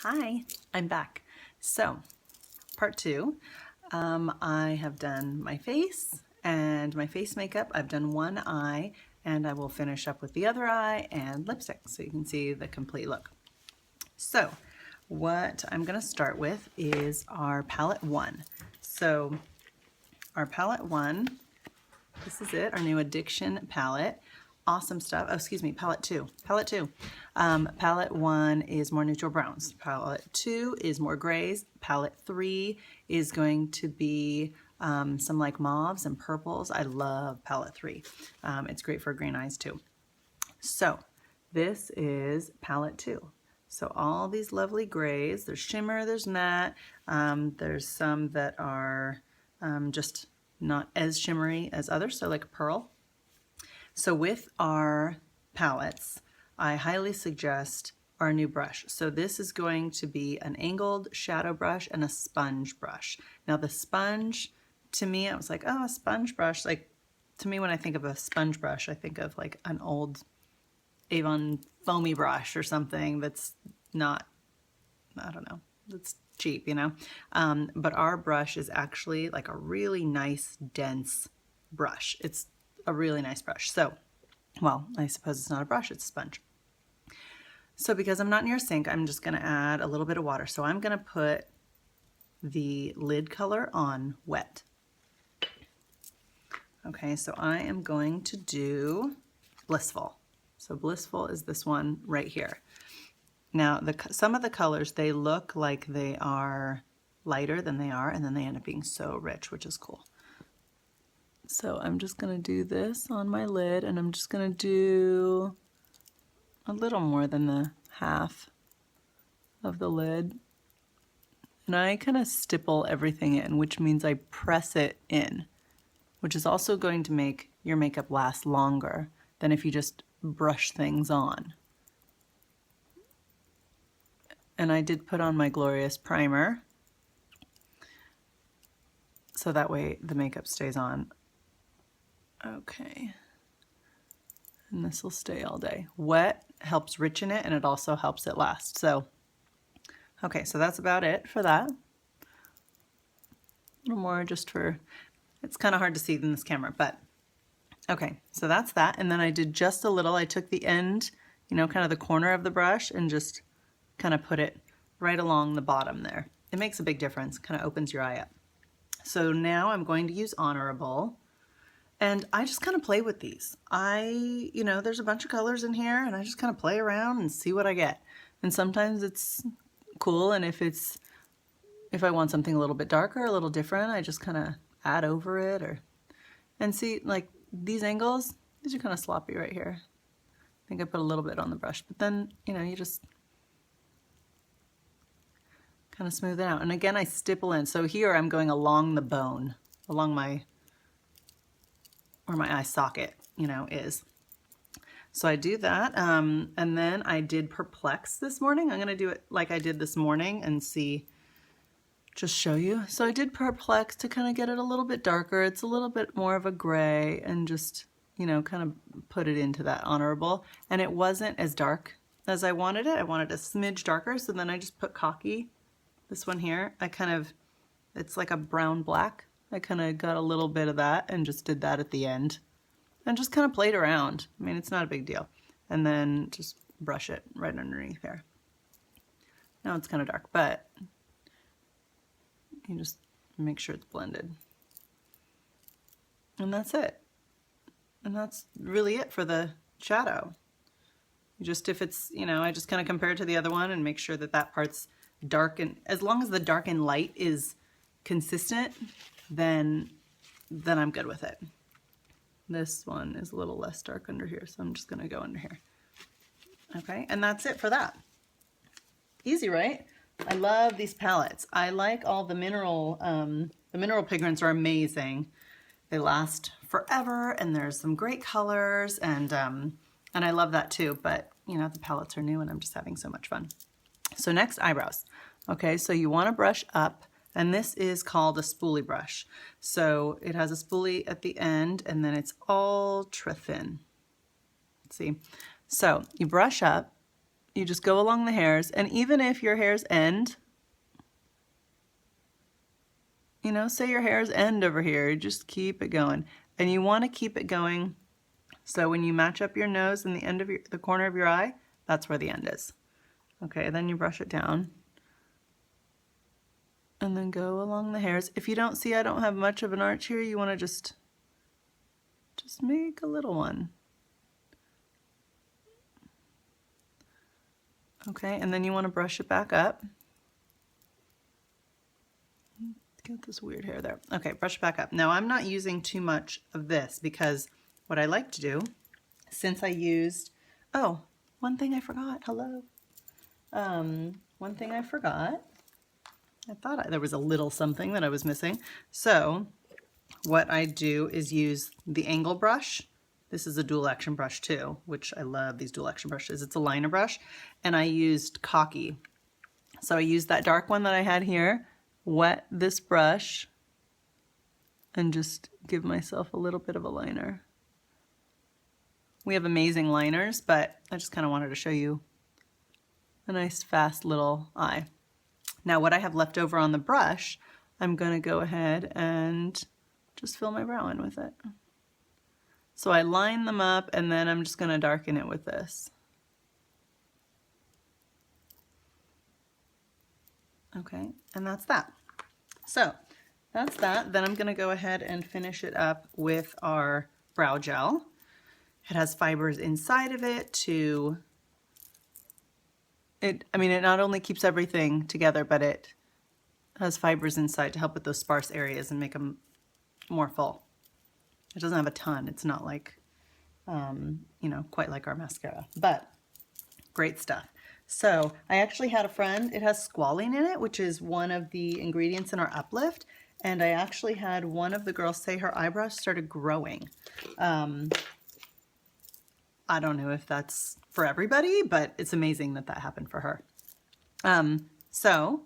Hi, I'm back. So, part two, I have done my face and my face makeup. I've done one eye and I will finish up with the other eye and lipstick so you can see the complete look. So, what I'm going to start with is our palette one. So, our palette one, this is it, our new Addiction palette. Awesome stuff. Oh, excuse me, palette two. Palette two. Palette one is more neutral browns. Palette two is more grays. Palette three is going to be some like mauves and purples. I love palette three. It's great for green eyes too. So this is palette two. So all these lovely grays. There's shimmer, there's matte. There's some that are just not as shimmery as others, so like pearl. So with our palettes, I highly suggest our new brush. So this is going to be an angled shadow brush and a sponge brush. Now the sponge, to me, I was like, oh, a sponge brush. Like, to me, when I think of a sponge brush, I think of like an old Avon foamy brush or something that's not, I don't know, that's cheap, you know? But our brush is actually like a really nice, dense brush. It's a really nice brush. So, well, I suppose it's not a brush, it's a sponge. So because I'm not near a sink, I'm just gonna add a little bit of water. So I'm gonna put the lid color on wet. Okay, so I am going to do Blissful. So Blissful is this one right here. Now, some of the colors, they look like they are lighter than they are, and then they end up being so rich, which is cool. So I'm just gonna do this on my lid, and I'm just gonna do a little more than the half of the lid. And I kind of stipple everything in, which means I press it in, which is also going to make your makeup last longer than if you just brush things on. And I did put on my Glorious primer, so that way the makeup stays on. Okay, and this will stay all day. Wet helps richen it, and it also helps it last. So, okay, so that's about it for that. A little more just for, it's kind of hard to see in this camera, but okay, so that's that. And then I did just a little, I took the end, you know, kind of the corner of the brush and just kind of put it right along the bottom there. It makes a big difference, kind of opens your eye up. So now I'm going to use Honorable. And I just kind of play with these. You know, there's a bunch of colors in here and I just kind of play around and see what I get. And sometimes it's cool, and if I want something a little bit darker, a little different, I just kind of add over it and see, like these angles, these are kind of sloppy right here. I think I put a little bit on the brush, but then, you know, you just kind of smooth it out. And again, I stipple in. So here I'm going along the bone, along where my eye socket, you know, is. So I do that, and then I did Perplex this morning. I'm gonna do it like I did this morning and see, just show you. So I did Perplex to kind of get it a little bit darker. It's a little bit more of a gray, and just, you know, kind of put it into that Honorable. And it wasn't as dark as I wanted it. I wanted a smidge darker, so then I just put Cocky, this one here. It's like a brown black. I kind of got a little bit of that and just did that at the end and just kind of played around. I mean, it's not a big deal. And then just brush it right underneath there. Now it's kind of dark, but you just make sure it's blended. And that's it. And that's really it for the shadow. Just if it's, you know, I just kind of compare it to the other one and make sure that that part's dark, and as long as the dark and light is consistent, then I'm good with it. This one is a little less dark under here, so I'm just gonna go under here. Okay, and that's it for that. Easy, right? I love these palettes. I like all the mineral pigments are amazing. They last forever, and there's some great colors, and I love that too, but you know, the palettes are new and I'm just having so much fun. So next, eyebrows. Okay, so you wanna brush up, and this is called a spoolie brush. So it has a spoolie at the end, and then it's ultra thin. Let's see. So you brush up, you just go along the hairs, and even if your hairs end, you know, say your hairs end over here, you just keep it going. And you want to keep it going so when you match up your nose and the end of the corner of your eye, that's where the end is. Okay, then you brush it down. And then go along the hairs. If you don't see I don't have much of an arch here, you want to just make a little one. Okay, and then you want to brush it back up. Get this weird hair there. Okay, brush it back up. Now I'm not using too much of this because what I like to do, since I used, oh, one thing I forgot, hello. One thing I forgot, I thought there was a little something that I was missing. So what I do is use the angle brush. This is a dual action brush too, which I love these dual action brushes. It's a liner brush, and I used Cocky. So I used that dark one that I had here, wet this brush, and just give myself a little bit of a liner. We have amazing liners, but I just kind of wanted to show you a nice fast little eye. Now what I have left over on the brush, I'm going to go ahead and just fill my brow in with it. So I line them up, and then I'm just going to darken it with this. Okay, and that's that. So that's that. Then I'm going to go ahead and finish it up with our brow gel. It has fibers inside of it to, it not only keeps everything together, but it has fibers inside to help with those sparse areas and make them more full. It doesn't have a ton. It's not like, you know, quite like our mascara, but great stuff. So I actually had a friend, it has squalene in it, which is one of the ingredients in our Uplift. And I actually had one of the girls say her eyebrows started growing. I don't know if that's for everybody, but it's amazing that that happened for her. So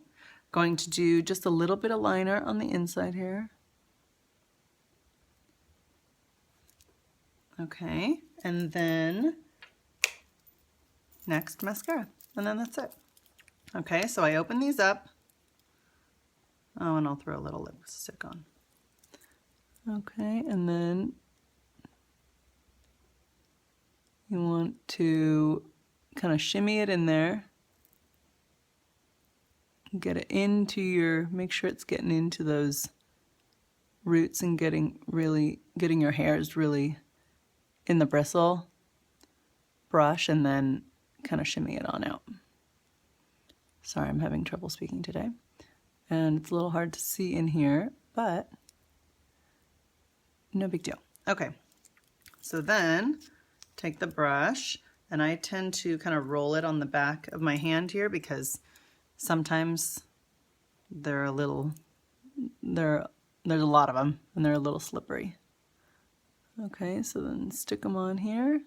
going to do just a little bit of liner on the inside here. Okay, and then next mascara, and then that's it. Okay, so I open these up. Oh, and I'll throw a little lipstick on. Okay, and then you want to kind of shimmy it in there. Get it into your, make sure it's getting into those roots and getting your hairs really in the bristle brush, and then kind of shimmy it on out. Sorry, I'm having trouble speaking today. And it's a little hard to see in here, but no big deal. Okay, so then take the brush, and I tend to kind of roll it on the back of my hand here because sometimes they're a little, there's a lot of them and they're a little slippery. Okay, so then stick them on here.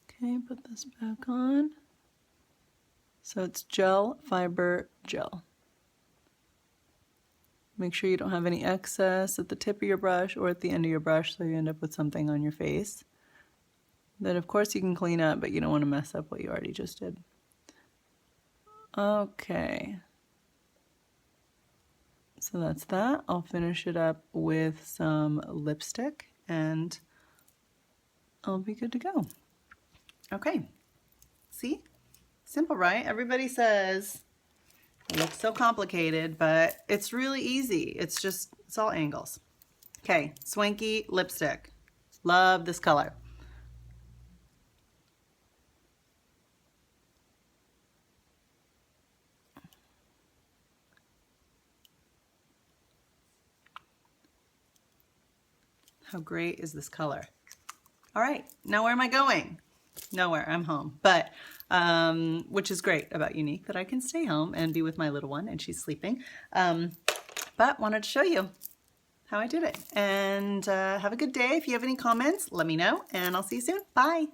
Okay, put this back on. So it's gel, fiber, gel. Make sure you don't have any excess at the tip of your brush or at the end of your brush so you end up with something on your face. Then of course you can clean up, but you don't want to mess up what you already just did. Okay. So that's that. I'll finish it up with some lipstick and I'll be good to go. Okay. See? Simple, right? Everybody says it looks so complicated, but it's really easy. It's all angles. Okay, Swanky lipstick. Love this color. How great is this color? All right, now where am I going? Nowhere, I'm home. But, which is great about Unique, that I can stay home and be with my little one, and she's sleeping. But wanted to show you how I did it. And have a good day. If you have any comments, let me know, and I'll see you soon. Bye.